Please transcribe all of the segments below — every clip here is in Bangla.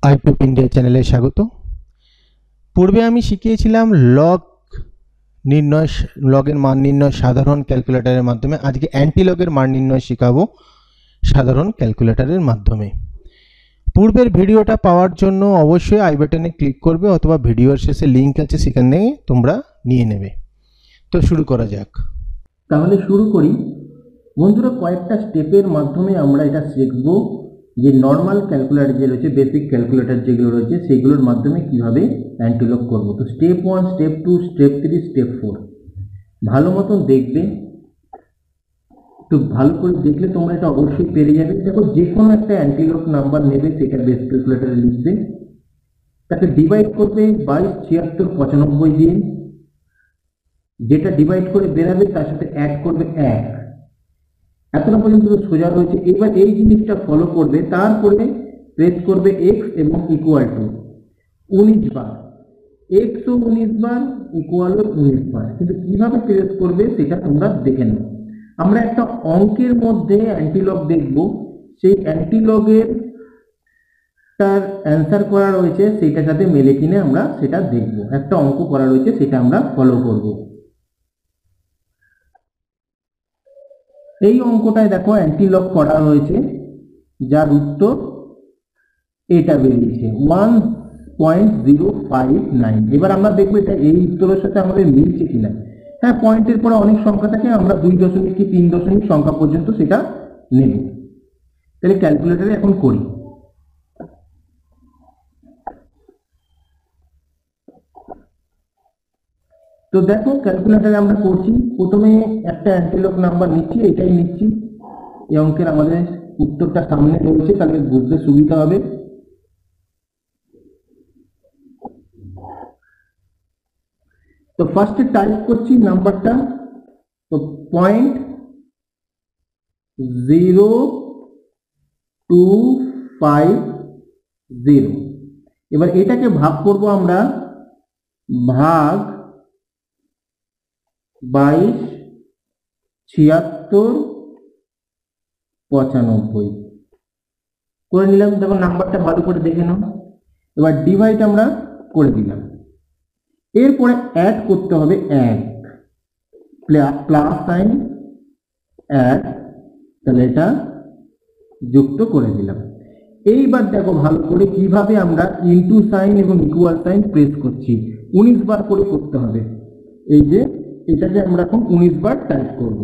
আইপিএফ ইন্ডিয়া চ্যানেলে স্বাগত। পূর্বে আমি শিখিয়েছিলাম লগের মান নির্ণয় সাধারণ ক্যালকুলেটরের মাধ্যমে। আজকে অ্যান্টি লগের মান নির্ণয় শেখাবো সাধারণ ক্যালকুলেটরের মাধ্যমে। পূর্বের ভিডিওটা পাওয়ার জন্য অবশ্যই আই বাটনে ক্লিক করবে অথবা ভিডিওর শেষে লিঙ্ক আছে, সেখানে তোমরা নিয়ে নেবে। তো শুরু করা যাক। তাহলে শুরু করি বন্ধুরা। কয়েকটা স্টেপের মাধ্যমে আমরা এটা শিখব যে নর্মাল ক্যালকুলেটর যে রয়েছে, বেসিক ক্যালকুলেটর যেগুলো রয়েছে সেগুলোর মাধ্যমে কিভাবে অ্যান্টিলগ করব। তো স্টেপ 1, স্টেপ 2, স্টেপ 3, স্টেপ 4 ভালো মতন দেখবে। তো ভালো করে দেখলে তোমরা এটা অবশ্যই পেরে যাবে। দেখো, যে কোনো একটা অ্যান্টিলগ নাম্বার নেবে, সেটা বেসিক ক্যালকুলেটরে লিখবে, তাকে ডিভাইড করবে 22, 76, 95 দিয়ে। যেটা ডিভাইড করে বেরাবে তার সাথে অ্যাড করবে 1। এতটা পর্যন্ত সোজা রয়েছে। এবার এই জিনিসটা ফলো করবে, তারপরে প্রেস করবে এক্স এবং ইকুয়াল টু 19 বার। এক্স ও 19 বার, ইকুয়াল ও 19 বার। কিন্তু কিভাবে প্রেস করবে সেটা তোমরা দেখে নাও। আমরা একটা অঙ্কের মধ্যে অ্যান্টিলগ দেখব, সেই অ্যান্টিলগের তার অ্যান্সার করা রয়েছে, সেইটার সাথে মেলে কিনে আমরা সেটা দেখব। একটা অঙ্ক করা রয়েছে, সেটা আমরা ফলো করব। এই অঙ্কটায় দেখো অ্যান্টিলগ করা হয়েছে, যার উত্তর এটা বেরিয়েছে 1.059। এবার আমরা দেখবো এটা এই উত্তরের সাথে আমাদের মিলছে কিনা। হ্যাঁ, পয়েন্টের পরে অনেক সংখ্যা থাকে, আমরা 2 দশমিক কি 3 দশমিক সংখ্যা পর্যন্ত সেটা নেব। তাহলে ক্যালকুলেটরে এখন করি। তো দেখো, ক্যালকুলেটরে আমরা করছি। প্রথমে একটা অ্যান্টিলগ নাম্বার নিচ্ছি, এটাই নিচ্ছি। এই অঙ্কের আমাদের উত্তরটা সামনে রয়েছে, তাহলে বুঝতে সুবিধা হবে। তো ফার্স্টে টাইপ করছি নাম্বারটা, তো 0.0250। এবার এটাকে ভাগ করব আমরা, ভাগ 22, 76, 95 করে নিলাম। দেখো নাম্বারটা ভালো করে দেখে নাও। এবার ডিভাইড আমরা করে দিলাম। এরপরে অ্যাড করতে হবে 1, প্লাস সাইন অ্যাড, তাহলে এটা যুক্ত করে দিলাম। এইবার দেখো ভালো করে কিভাবে আমরা ইনটু সাইন এবং ইকুয়াল সাইন প্রেস করছি। 19 বার করে করতে হবে। এই যে এটাকে আমরা এখন 19 বার টাইপ করব।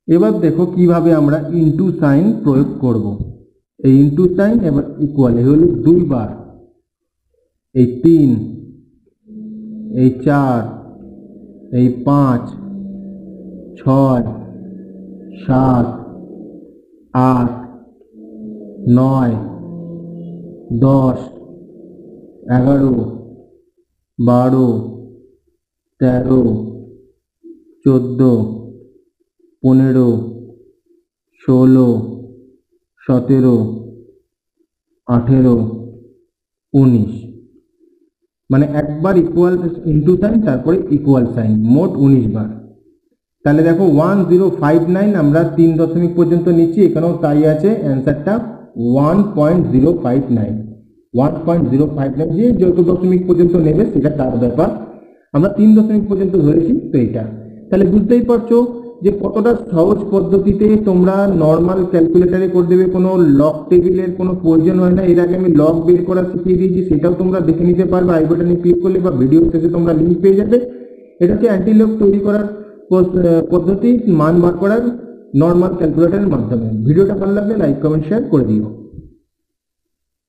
এবার দেখো কিভাবে আমরা ইনটু সাইন প্রয়োগ করব। এই ইনটু সাইন এবার ইকুয়াল, এই হলো 2 বার, এই 3, এই 4, এই 5, 6, 7, 8, 9, 10, 11, 12, 13, 14, 15, 16, 17, 18, 19। মানে একবার ইকুয়াল ইনটু সাইন, তারপরে ইকুয়াল সাইন, মোট 19 বার। তাহলে দেখো 1059 আমরা 3 দশমিক পর্যন্ত নিচ্ছি, এখানেও তাই আছে। অ্যান্সারটা 1.059। 1.059 দিয়ে যত দশমিক পর্যন্ত নেবে সেটা তার ব্যাপার। আমরা 3 দশমিক পর্যন্ত ধরেছি, তো এটা তাহলে বুঝতেই পারছো যে কতটা সহজ পদ্ধতিতে তোমরা নর্মাল ক্যালকুলেটারে করে দেবে। কোনো লগ টেবিলের কোনো প্রয়োজন হয় না। এর আগে আমি লগ বের করা শিখিয়ে দিয়েছি, সেটাও তোমরা দেখে নিতে পারবে। আই বাটনে ক্লিক করলে বা ভিডিও শেষে তোমরা লিঙ্ক পেয়ে যাবে। এটা হচ্ছে অ্যান্টিলগ তৈরি করার পদ্ধতি, মান বার করার নর্মাল ক্যালকুলেটরের মাধ্যমে। ভিডিওটা ভালো লাগলে লাইক, কমেন্ট, শেয়ার করে দিও।